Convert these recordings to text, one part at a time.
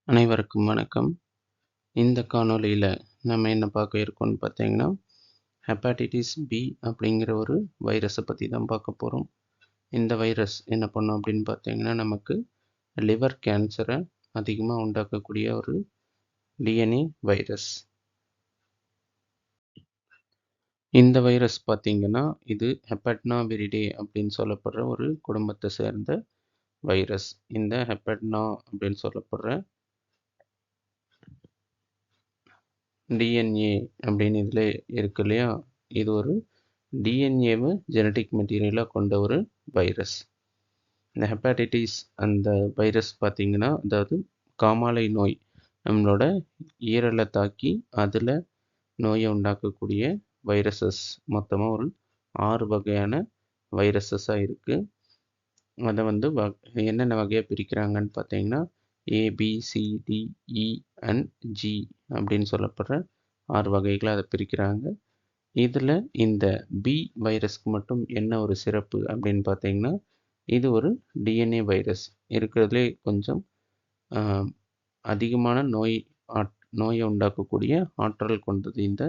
அனைவருக்கும் வணக்கம். இந்த காணொளியில நம்ம என்ன பார்க்க இருக்கோம்னு பார்த்தீங்கன்னா, ஹெப்பாடைட்டிஸ் பி அப்படிங்கிற ஒரு வைரஸை பற்றி தான் பார்க்க போகிறோம். இந்த வைரஸ் என்ன பண்ணும் அப்படின்னு பார்த்தீங்கன்னா, நமக்கு லிவர் கேன்சரை அதிகமாக உண்டாக்கக்கூடிய ஒரு டிஎன்ஏ வைரஸ். இந்த வைரஸ் பார்த்தீங்கன்னா, இது ஹெப்பட்னா விரிடே அப்படின்னு சொல்லப்படுற ஒரு குடும்பத்தை சேர்ந்த வைரஸ். இந்த ஹெப்பட்னா அப்படின்னு சொல்லப்படுற டிஎன்ஏ அப்படின்னு இதில் இருக்கு இல்லையா, இது ஒரு டிஎன்ஏவை ஜெனட்டிக் மெட்டீரியலாக கொண்ட ஒரு வைரஸ். இந்த ஹெப்பாடைட்டிஸ் அந்த வைரஸ் பார்த்தீங்கன்னா, அதாவது காமாலை நோய் நம்மளோட ஈரலை தாக்கி அதில் நோயை உண்டாக்கக்கூடிய வைரஸஸ் மொத்தமாக ஒரு 6 வகையான வைரஸஸாக இருக்குது. அதை வந்து என்னென்ன வகையாக பிரிக்கிறாங்கன்னு பார்த்தீங்கன்னா, ABCDE and G அப்படின்னு சொல்லப்படுற 6 வகைகளை அதை பிரிக்கிறாங்க. இதில் இந்த பி வைரஸ்க்கு மட்டும் என்ன ஒரு சிறப்பு அப்படின்னு பார்த்தீங்கன்னா, இது ஒரு டிஎன்ஏ வைரஸ். இருக்கிறதுலே கொஞ்சம் அதிகமான நோயை உண்டாக்கக்கூடிய ஆற்றல் கொண்டது இந்த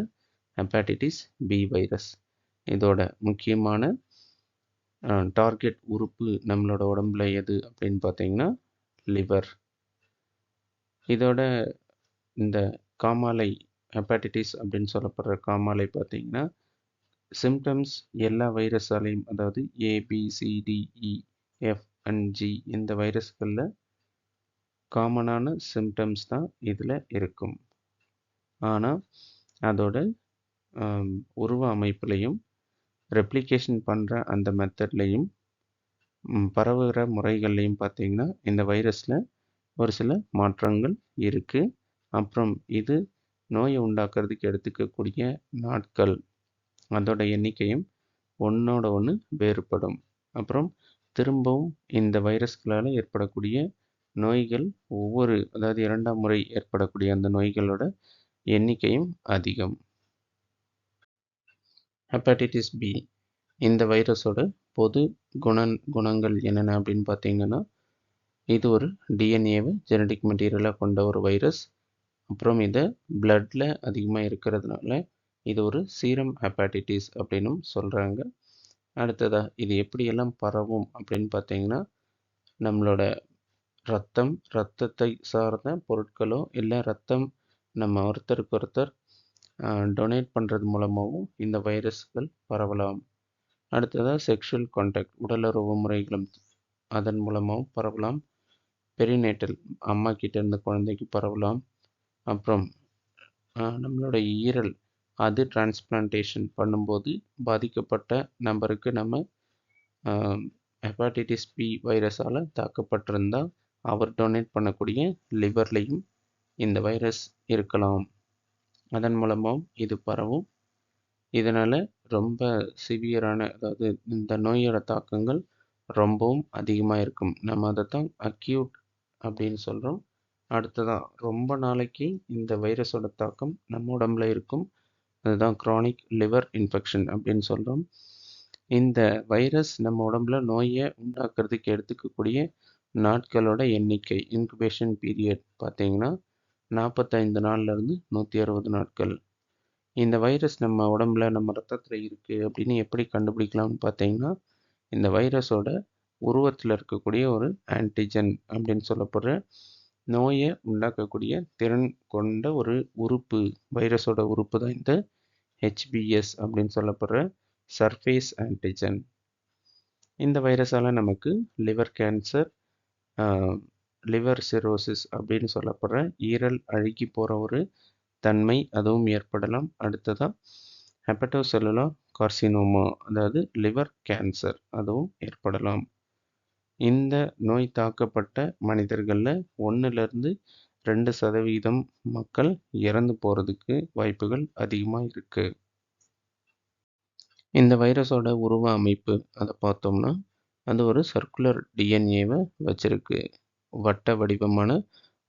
ஹெப்பாடைட்டிஸ் பி வைரஸ். இதோட முக்கியமான டார்கெட் உறுப்பு நம்மளோட உடம்புல எது அப்படின்னு பார்த்தீங்கன்னா, லிவர். இதோட இந்த காமாலை ஹெப்பாடைட்டிஸ் அப்படின்னு சொல்லப்படுற காமாலை பார்த்தீங்கன்னா, சிம்டம்ஸ் எல்லா வைரஸாலையும், அதாவது ABCDEF and G இந்த வைரஸ்களில் காமனான சிம்டம்ஸ் தான் இதில் இருக்கும். ஆனால் அதோட உருவ அமைப்புலையும் ரெப்ளிகேஷன் பண்ணுற அந்த மெத்தட்லையும் பரவுகிற முறைகள்லையும் பார்த்தீங்கன்னா, இந்த வைரஸில் ஒரு சில மாற்றங்கள் இருக்குது. அப்புறம் இது நோயை உண்டாக்குறதுக்கு எடுத்துக்கக்கூடிய நாட்கள், அதோட எண்ணிக்கையும் ஒன்றோட ஒன்று வேறுபடும். அப்புறம் திரும்பவும் இந்த வைரஸ்களால் ஏற்படக்கூடிய நோய்கள் அதாவது 2ஆம் முறை ஏற்படக்கூடிய அந்த நோய்களோட எண்ணிக்கையும் அதிகம். ஹெப்பாடைட்டிஸ் பி இந்த வைரஸோட பொது குணங்கள் என்னென்ன அப்படின்னு பார்த்தீங்கன்னா, இது ஒரு டிஎன்ஏவை ஜெனட்டிக் மெட்டீரியலாக கொண்ட ஒரு வைரஸ். அப்புறம் இதை பிளட்டில் அதிகமாக இருக்கிறதுனால இது ஒரு சீரம் ஹெப்பாடைட்டிஸ் அப்படின்னும் சொல்கிறாங்க. அடுத்ததாக இது எப்படியெல்லாம் பரவும் அப்படின்னு பார்த்தீங்கன்னா, நம்மளோட இரத்தத்தை சார்ந்த பொருட்களோ இல்லை ரத்தம் நம்ம ஒருத்தருக்கு ஒருத்தர் டொனேட் பண்ணுறது மூலமாகவும் இந்த வைரஸ்கள் பரவலாம். அடுத்ததாக செக்ஷுவல் கான்டாக்ட், உடலுறவு முறைகளும் அதன் மூலமாகவும் பரவலாம். பெரிநேட்டல், அம்மா கிட்ட இருந்து குழந்தைக்கு பரவலாம். அப்புறம் நம்மளோட ஈரல் அது டிரான்ஸ்பிளான்டேஷன் பண்ணும்போது பாதிக்கப்பட்ட நபருக்கு நம்ம ஹெப்பாடைட்டிஸ் பி வைரஸால் தாக்கப்பட்டிருந்தால் அவர் டொனேட் பண்ணக்கூடிய லிவர்லையும் இந்த வைரஸ் இருக்கலாம். அதன் மூலமாகவும் இது பரவும். இதனால் ரொம்ப சிவியரான, அதாவது இந்த நோயோட தாக்கங்கள் ரொம்பவும் அதிகமாக இருக்கும். நம்ம அதை தான் அக்யூட் அப்படின்னு சொல்கிறோம். அடுத்ததான் ரொம்ப நாளைக்கு இந்த வைரஸோட தாக்கம் நம்ம உடம்புல இருக்கும். அதுதான் க்ரானிக் லிவர் இன்ஃபெக்ஷன் அப்படின்னு சொல்கிறோம். இந்த வைரஸ் நம்ம உடம்புல நோயை உண்டாக்குறதுக்கு எடுத்துக்கக்கூடிய நாட்களோட எண்ணிக்கை, இன்குபேஷன் பீரியட் பார்த்தீங்கன்னா 45 நாள்லேருந்து 160 நாட்கள். இந்த வைரஸ் நம்ம உடம்புல நம்ம ரத்தத்தில் இருக்குது அப்படின்னு எப்படி கண்டுபிடிக்கலாம்னு பார்த்தீங்கன்னா, இந்த வைரஸோட உருவத்தில் இருக்கக்கூடிய ஒரு ஆன்டிஜன் அப்படின்னு சொல்லப்படுற நோயை உண்டாக்கக்கூடிய திறன் கொண்ட ஒரு உறுப்பு, வைரஸோட உறுப்பு தான் இந்த HBS அப்படின்னு சொல்லப்படுற சர்ஃபேஸ் ஆன்டிஜன். இந்த வைரஸால் நமக்கு லிவர் கேன்சர், லிவர் சிரோசிஸ் அப்படின்னு சொல்லப்படுற ஈரல் அழுகி போகிற ஒரு தன்மை அதுவும் ஏற்படலாம். அடுத்ததாக ஹெப்படோசெல்லுலார் கார்சினோமா, அதாவது லிவர் கேன்சர் அதுவும் ஏற்படலாம். இந்த நோய் தாக்கப்பட்ட மனிதர்களில் 1லேருந்து 2% மக்கள் இறந்து போகிறதுக்கு வாய்ப்புகள் அதிகமாக இருக்குது. இந்த வைரஸோட உருவ அமைப்பு அதை பார்த்தோம்னா, அது ஒரு சர்க்குலர் டிஎன்ஏவை வச்சிருக்கு. வட்ட வடிவமான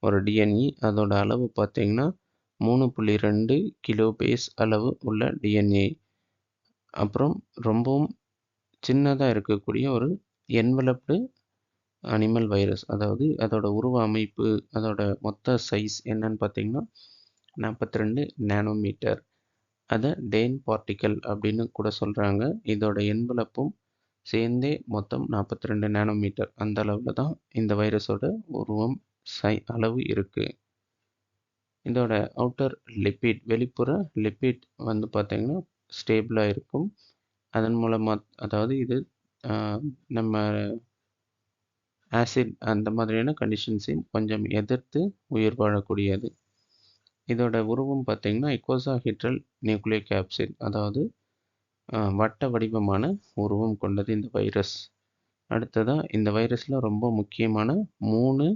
ஒரு டிஎன்ஏ. அதோட அளவு பார்த்தீங்கன்னா 3.2 கிலோபேஸ் அளவு உள்ள டிஎன்ஏ. அப்புறம் ரொம்பவும் சின்னதாக இருக்கக்கூடிய ஒரு என்வலப்டு அனிமல் வைரஸ். அதாவது அதோட உருவ அமைப்பு, அதோட மொத்த சைஸ் என்னன்னு பார்த்தீங்கன்னா 42 நேனோமீட்டர். அதை டேன் பார்ட்டிக்கல் அப்படின்னு கூட சொல்கிறாங்க. இதோட என்வலப்பும் சேர்ந்தே மொத்தம் 42 நேனோமீட்டர். அந்த அளவில் தான் இந்த வைரஸோட உருவம் அளவு இருக்குது. இதோட அவுட்டர் லிப்பிட், வெளிப்புற லிப்பிட் வந்து பார்த்திங்கன்னா ஸ்டேபிளாக இருக்கும். அதன் மூலமாக, அதாவது இது நம்ம ஆசிட் அந்த மாதிரியான கண்டிஷன்ஸையும் கொஞ்சம் எதிர்த்து உயிர் வாழக்கூடியது. இதோட உருவம் பார்த்திங்கன்னா இக்கோசாஹெட்ரல் நியூக்ளிக் கேப்சிட், அதாவது வட்ட வடிவமான உருவம் கொண்டது இந்த வைரஸ். அடுத்ததாக இந்த வைரஸில் ரொம்ப முக்கியமான 3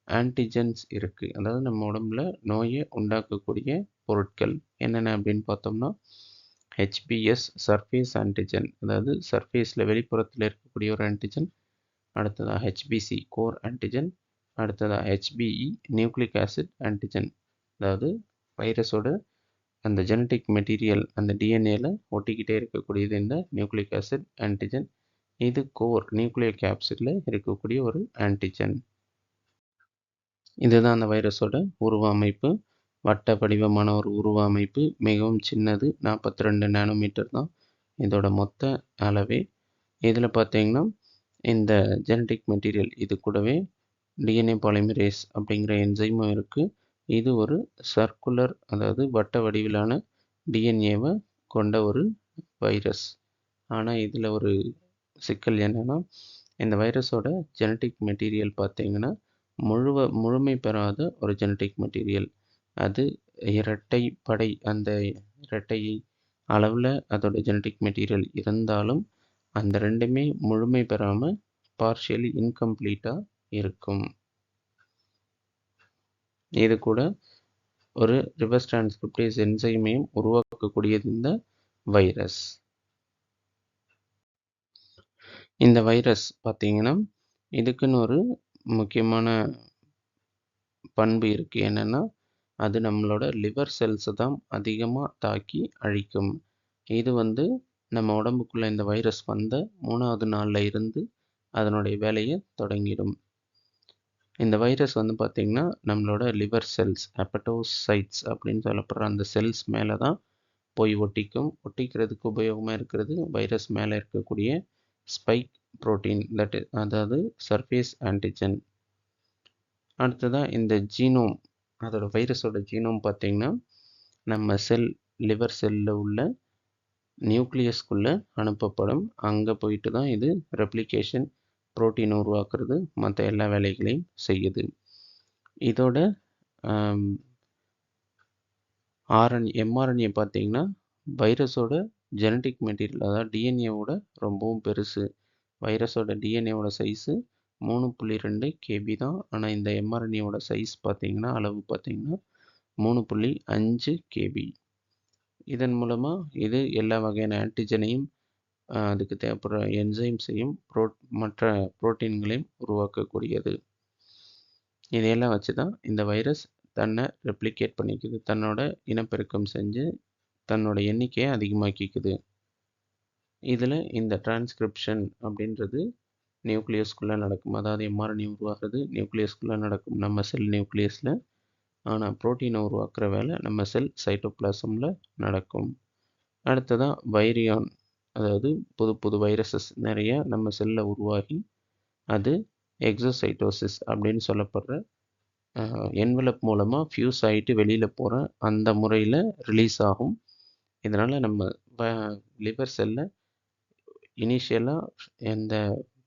ஆன்டிஜென்ஸ் இருக்குது. அதாவது நம்ம உடம்புல நோயை உண்டாக்கக்கூடிய பொருட்கள் என்னென்ன அப்படின்னு பார்த்தோம்னா HBS சர்ஃபேஸ் ஆன்டிஜன், அதாவது சர்ஃபேஸில் வெளிப்புறத்தில் இருக்கக்கூடிய ஒரு ஆன்டிஜன். அடுத்ததாக HBC கோர் ஆன்டிஜன். அடுத்ததாக HBE நியூக்ளிக் ஆசிட் ஆன்டிஜன், அதாவது வைரஸோட அந்த ஜெனட்டிக் மெட்டீரியல் அந்த டிஎன்ஏல ஒட்டிக்கிட்டே இருக்கக்கூடியது இந்த நியூக்ளிக் ஆசிட் ஆன்டிஜன். இது கோர் நியூக்ளிக் கேப்சிடில் இருக்கக்கூடிய ஒரு ஆன்டிஜன். இதுதான் அந்த வைரஸோட உருவ அமைப்பு. வட்ட வடிவமான ஒரு உருவ அமைப்பு, மிகவும் சின்னது, 42 நேனோமீட்டர் தான் இதோட மொத்த அளவே. இதில் பார்த்தீங்கன்னா இந்த ஜெனட்டிக் மெட்டீரியல் இது கூடவே டிஎன்ஏ பாலிமரேஸ் அப்படிங்கிற என்சைமும் இருக்குது. இது ஒரு சர்க்குலர், அதாவது வட்ட வடிவிலான டிஎன்ஏவை கொண்ட ஒரு வைரஸ். ஆனால் இதில் ஒரு சிக்கல் என்னென்னா, இந்த வைரஸோட ஜெனட்டிக் மெட்டீரியல் பார்த்தீங்கன்னா முழுமை பெறாத ஒரு ஜெனட்டிக் மெட்டீரியல். அது இரட்டைப்படை, அந்த இரட்டை அளவில் அதோட ஜெனட்டிக் மெட்டீரியல் இருந்தாலும் அந்த ரெண்டுமே முழுமை பெறாமல் பார்ஷியலி இன்கம்ப்ளீட்டாக இருக்கும். இது கூட ஒரு ரிவர்ஸ் டிரான்ஸ்கிரிப்டேஸ் என்சைமையும் உருவாக்கக்கூடியது இந்த வைரஸ். இந்த வைரஸ் பார்த்தீங்கன்னா இதுக்குன்னு ஒரு முக்கியமான பண்பு இருக்குது. என்னென்னா, அது நம்மளோட லிவர் செல்ஸை தான் அதிகமாக தாக்கி அழிக்கும். இது வந்து நம்ம உடம்புக்குள்ளே இந்த வைரஸ் வந்த 3வது நாளில் இருந்து அதனுடைய வேலையை தொடங்கிடும். இந்த வைரஸ் வந்து பார்த்திங்கன்னா நம்மளோட லிவர் செல்ஸ், ஹெப்படோசைட்ஸ் அப்படின்னு சொல்லப்படுற அந்த செல்ஸ் மேலே தான் போய் ஒட்டிக்கும். ஒட்டிக்கிறதுக்கு உபயோகமாக இருக்கிறது வைரஸ் மேலே இருக்கக்கூடிய ஸ்பைக் புரோட்டீன், அதாவது சர்ஃபேஸ் ஆன்டிஜன். அடுத்ததாக இந்த ஜீனோம், அதோட வைரஸோட ஜீனோம் பார்த்திங்கன்னா நம்ம லிவர் செல்லில் உள்ள நியூக்ளியஸ்குள்ளே அனுப்பப்படும். அங்கே போயிட்டு தான் இது ரெப்ளிகேஷன், புரோட்டீன் உருவாக்குறது, மற்ற எல்லா வேலைகளையும் செய்யுது. இதோட mRNA பார்த்திங்கன்னா வைரஸோட ஜெனட்டிக் மெட்டீரியல், அதாவது டிஎன்ஏவோட ரொம்பவும் பெருசு. வைரஸோட டிஎன்ஏவோட சைஸு 3.2 KB தான். ஆனால் இந்த mRNAவோட சைஸ் பார்த்திங்கன்னா, அளவு பார்த்திங்கன்னா 3.5 KB. இதன் மூலமாக இது எல்லா வகையான ஆன்டிஜனையும், அதுக்கு தேவைப்படுற என்சைம்ஸையும் மற்ற புரோட்டீன்களையும் உருவாக்கக்கூடியது. இதையெல்லாம் வச்சு தான் இந்த வைரஸ் தன்னை ரெப்ளிகேட் பண்ணிக்குது, தன்னோட இனப்பெருக்கம் செஞ்சு தன்னோட எண்ணிக்கையை அதிகமாக்கிக்குது. இதில் இந்த டிரான்ஸ்கிரிப்ஷன் அப்படின்றது நியூக்ளியஸ்குள்ளே நடக்கும். அதாவது mRNA உருவாகிறது நியூக்ளியஸ்குள்ளே நடக்கும், நம்ம செல் நியூக்ளியஸில். ஆனால் புரோட்டீனை உருவாக்குற வேலை நம்ம செல் சைட்டோபிளாசமில் நடக்கும். அடுத்ததாக வைரியான், அதாவது புது வைரஸஸ் நிறைய நம்ம செல்லில் உருவாகி அது எக்ஸோசைட்டோசிஸ் அப்படின்னு சொல்லப்படுற என்வலப் மூலமாக ஃபியூஸ் ஆகிட்டு வெளியில் போகிற அந்த முறையில் ரிலீஸ் ஆகும். இதனால் நம்ம லிவர் செல்லில் இனிஷியலாக எந்த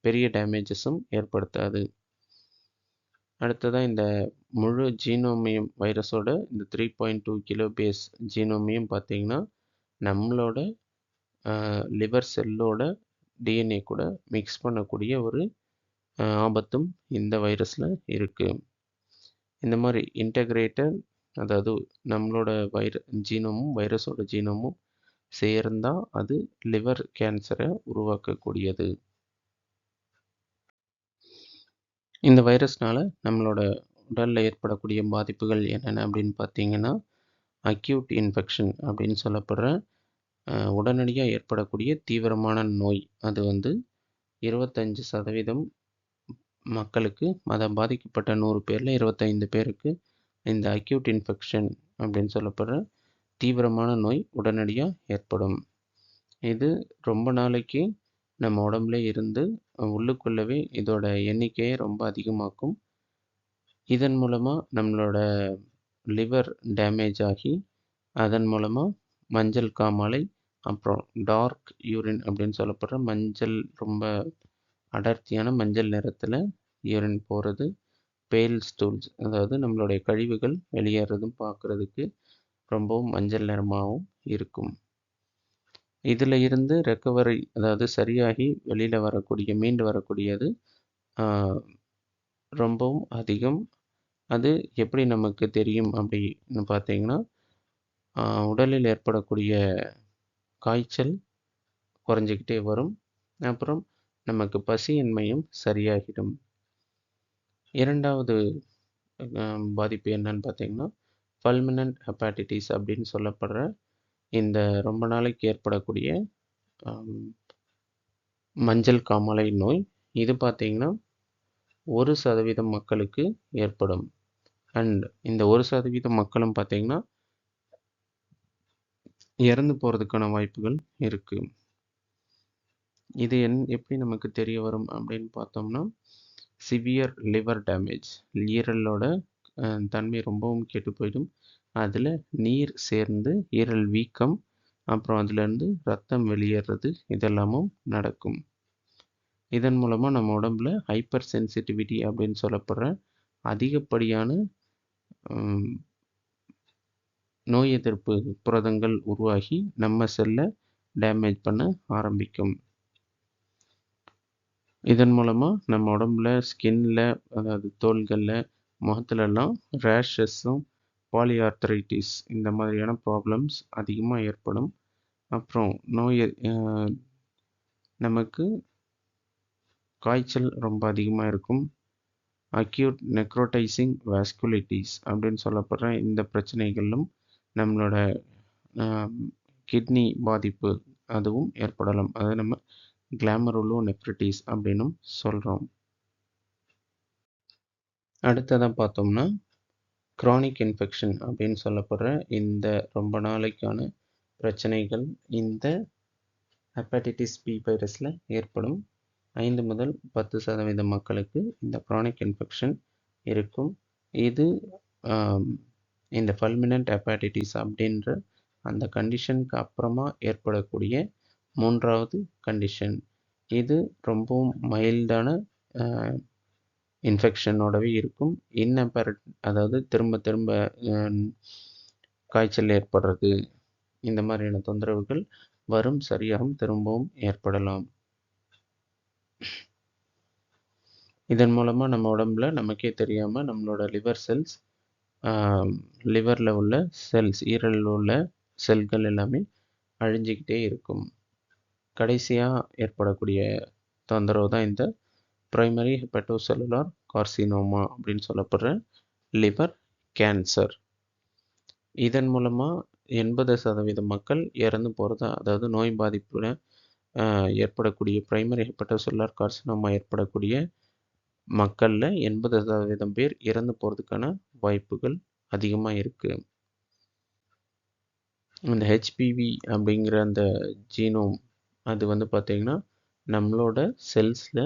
பெரிய டேமேஜஸும் ஏற்படுத்தாது. அடுத்ததாக இந்த முழு ஜீனோமையும், வைரஸோட இந்த 3.2 கிலோபேஸ் ஜீனோமையும் பார்த்திங்கன்னா நம்மளோட லிவர் செல்லோட டிஎன்ஏ கூட மிக்ஸ் பண்ணக்கூடிய ஒரு ஆபத்தும் இந்த வைரஸில் இருக்குது. இந்த மாதிரி இன்டகிரேட்டட், அதாவது நம்மளோட ஜீனோமும் வைரஸோட ஜீனோமும் சேர்ந்தால் அது லிவர் கேன்சரை உருவாக்கக்கூடியது. இந்த வைரஸ்னால் நம்மளோட உடலில் ஏற்படக்கூடிய பாதிப்புகள் என்னென்ன அப்படின்னு பார்த்தீங்கன்னா, அக்யூட் இன்ஃபெக்ஷன் அப்படின்னு சொல்லப்படுற உடனடியாக ஏற்படக்கூடிய தீவிரமான நோய். அது வந்து 25% மக்களுக்கு, பாதிக்கப்பட்ட 100 பேரில் 25 பேருக்கு இந்த அக்யூட் இன்ஃபெக்ஷன் அப்படின்னு சொல்லப்படுற தீவிரமான நோய் உடனடியாக ஏற்படும். இது ரொம்ப நாளைக்கு நம்ம உடம்புல இருந்து உள்ளுக்குள்ளவே இதோட எண்ணிக்கையை ரொம்ப அதிகமாக்கும். இதன் மூலமாக நம்மளோட லிவர் டேமேஜ் ஆகி அதன் மூலமாக மஞ்சள் காமாலை, அப்புறம் டார்க் யூரின் அப்படின்னு சொல்லப்படுற மஞ்சள், ரொம்ப அடர்த்தியான மஞ்சள் நிறத்தில் யூரின் போகிறது, பேல் ஸ்டூல்ஸ், அதாவது நம்மளுடைய கழிவுகள் வெளியேறதும் பார்க்குறதுக்கு ரொம்பவும் மஞ்சள் நிறமாகவும் இருக்கும். இதில் இருந்து ரெக்கவரி, அதாவது சரியாகி வெளியில் மீண்டு வரக்கூடியது ரொம்பவும் அதிகம். அது எப்படி நமக்கு தெரியும் அப்படின்னு பார்த்தீங்கன்னா, உடலில் ஏற்படக்கூடிய காய்ச்சல் குறைஞ்சிக்கிட்டே வரும். அப்புறம் நமக்கு பசியின்மையும் சரியாகிடும். இரண்டாவது பாதிப்பு என்னன்னு பார்த்தீங்கன்னா, ஃபல்மினன்ட் ஹெப்பாட்டிட்டிஸ் அப்படின்னு சொல்லப்படுற இந்த ரொம்ப நாளைக்கு ஏற்படக்கூடிய மஞ்சள் காமாலை நோய். இது பார்த்தீங்கன்னா 1% மக்களுக்கு ஏற்படும். அண்ட் இந்த 1% மக்களும் பார்த்தீங்கன்னா இறந்து போகிறதுக்கான வாய்ப்புகள் இருக்குது. இது எப்படி நமக்கு தெரிய வரும் அப்படின்னு பார்த்தோம்னா, சிவியர் லிவர் டேமேஜ், ஈரலோட தன்மை ரொம்பவும் கெட்டு போயிடும். அதில் நீர் சேர்ந்து ஈரல் வீக்கம், அப்புறம் அதுலேருந்து ரத்தம் வெளியேறது, இதெல்லாமும் நடக்கும். இதன் மூலமாக நம்ம உடம்புல ஹைப்பர் சென்சிட்டிவிட்டி அப்படின்னு சொல்லப்படுற அதிகப்படியான நோய் எதிர்ப்பு புரதங்கள் உருவாகி நம்ம செல்லை டேமேஜ் பண்ண ஆரம்பிக்கும். இதன் மூலமாக நம்ம உடம்புல ஸ்கின்ல, அதாவது தோள்களில், முகத்துலலாம் ரேஷஸும், பாலிஆர்த்தரைட்டிஸ் இந்த மாதிரியான ப்ராப்ளம்ஸ் அதிகமாக ஏற்படும். அப்புறம் நமக்கு காய்ச்சல் ரொம்ப அதிகமாக இருக்கும். அக்யூட் நெக்ரோடைசிங் வாஸ்குலிட்டிஸ் அப்படின்னு சொல்லப்படுற இந்த பிரச்சனைகளும் நம்மளோட கிட்னி பாதிப்பு அதுவும் ஏற்படலாம். அதை நம்ம கிளாமருலோநெஃப்ரைட்டிஸ் அப்படின்னும் சொல்கிறோம். அடுத்ததாக பார்த்தோம்னா, க்ரானிக் இன்ஃபெக்ஷன் அப்படின்னு சொல்லப்படுற இந்த ரொம்ப நாளைக்கான பிரச்சனைகள் இந்த ஹெப்பாட்டிட்டிஸ் பி வைரஸில் ஏற்படும். 5 முதல் 10% மக்களுக்கு இந்த க்ரானிக் இன்ஃபெக்ஷன் இருக்கும். இது இந்த ஃபல்மினன்ட் ஹெப்பாட்டிட்டிஸ் அப்படின்ற அந்த கண்டிஷனுக்கு அப்புறமா ஏற்படக்கூடிய 3வது கண்டிஷன். இது ரொம்பவும் மைல்டான இன்ஃபெக்ஷனோடவே இருக்கும். அதாவது திரும்ப திரும்ப காய்ச்சல் ஏற்படுறது, இந்த மாதிரியான தொந்தரவுகள் வரும், சரியாகவும் திரும்பவும் ஏற்படலாம். இதன் மூலமாக நம்ம உடம்புல நமக்கே தெரியாமல் நம்மளோட லிவர் செல்ஸ், லிவரில் உள்ள செல்ஸ், ஈரலில் உள்ள செல்கள் எல்லாமே அழிஞ்சிக்கிட்டே இருக்கும். கடைசியாக ஏற்படக்கூடிய தொந்தரவு தான் இந்த பிரைமரி ஹெப்படோசெல்லுலார் கார்சினோமா அப்படின்னு சொல்லப்படுற லிவர் கேன்சர். இதன் மூலமாக 80% மக்கள் இறந்து போகிறதா, அதாவது நோய் பாதிப்புல ஏற்படக்கூடிய பிரைமரி ஹெப்படோசெல்லுலார் கார்சினோமா ஏற்படக்கூடிய மக்களில் 80% பேர் இறந்து போகிறதுக்கான வாய்ப்புகள் அதிகமாக இருக்குது. இந்த ஹெச்பிவி அப்படிங்கிற அந்த ஜீனோம் அது பார்த்திங்கன்னா நம்மளோட செல்ஸில்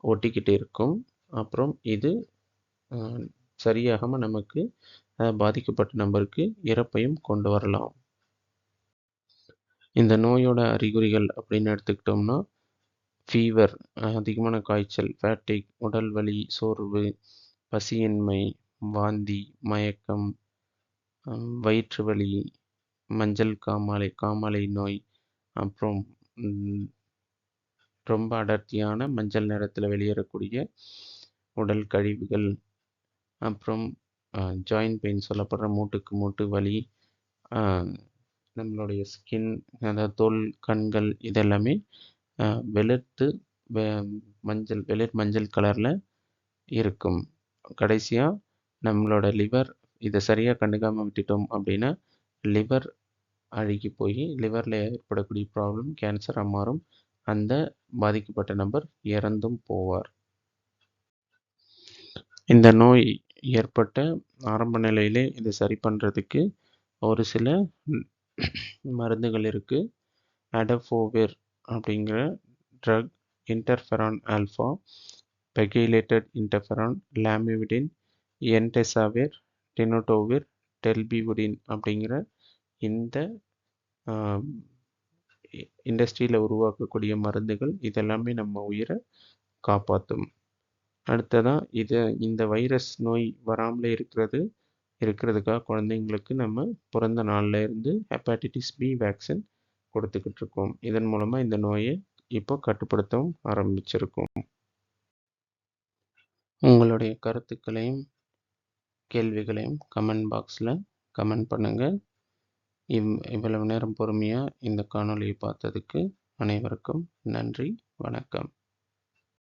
ஒட்டிக்கிட்டு இருக்கும். அப்புறம் இது சரியாகாமல் நமக்கு பாதிக்கப்பட்ட நபருக்கு இறப்பையும் கொண்டு வரலாம். இந்த நோயோட அறிகுறிகள் அப்படின்னு எடுத்துக்கிட்டோம்னா, ஃபீவர், அதிகமான காய்ச்சல், ஃபேட்டிக், உடல் வலி, சோர்வு, பசியின்மை, வாந்தி, மயக்கம், வயிற்று வலி, மஞ்சள் காமாலை நோய், அப்புறம் ரொம்ப அடர்த்தியான மஞ்சள் நிறத்தில் வெளியேறக்கூடிய உடல் கழிவுகள், அப்புறம் ஜாயின்ட் பெயின் சொல்லப்படுற மூட்டுக்கு மூட்டு வலி, நம்மளுடைய ஸ்கின், அதாவது தோல், கண்கள் இதெல்லாமே வெளிர் மஞ்சள் கலரில் இருக்கும். கடைசியாக நம்மளோட லிவர், இதை சரியாக கண்டுக்காமல் விட்டுட்டோம் அப்படின்னா லிவர் அழுகி போய் லிவரில் ஏற்படக்கூடிய ப்ராப்ளம் கேன்சராக மாறும். அந்த பாதிக்கப்பட்ட நபர் இறந்தும் போவார். இந்த நோய் ஏற்பட்ட ஆரம்ப நிலையிலே இதை சரி பண்ணுறதுக்கு ஒரு சில மருந்துகள் இருக்குது. அடஃபோவிர் அப்படிங்கிற ட்ரக், இன்டர்ஃபெரான் ஆல்ஃபா, பெகிலேட்டட் இன்டர்ஃபெரான், லாமிவிடின், என்டெசாவிர், டெனோட்டோவிர், டெல்பிவுடின் அப்படிங்கிற இந்த இண்டஸ்ட்ரியில் உருவாக்கக்கூடிய மருந்துகள் இதெல்லாமே நம்ம உயிரை காப்பாற்றும். அடுத்ததாக இந்த வைரஸ் நோய் வராமலே இருக்கிறதுக்காக குழந்தைங்களுக்கு நம்ம பிறந்த நாள்ல இருந்து ஹெப்பாட்டிட்டிஸ் பி வேக்சின் கொடுத்துக்கிட்டு இருக்கோம். இதன் மூலமாக இந்த நோயை இப்போ கட்டுப்படுத்தவும் ஆரம்பிச்சிருக்கோம். உங்களுடைய கருத்துக்களையும் கேள்விகளையும் கமெண்ட் பாக்ஸில் கமெண்ட் பண்ணுங்கள். இவ்வளவு நேரம் பொறுமையாக இந்த காணொளியை பார்த்ததுக்கு அனைவருக்கும் நன்றி, வணக்கம்.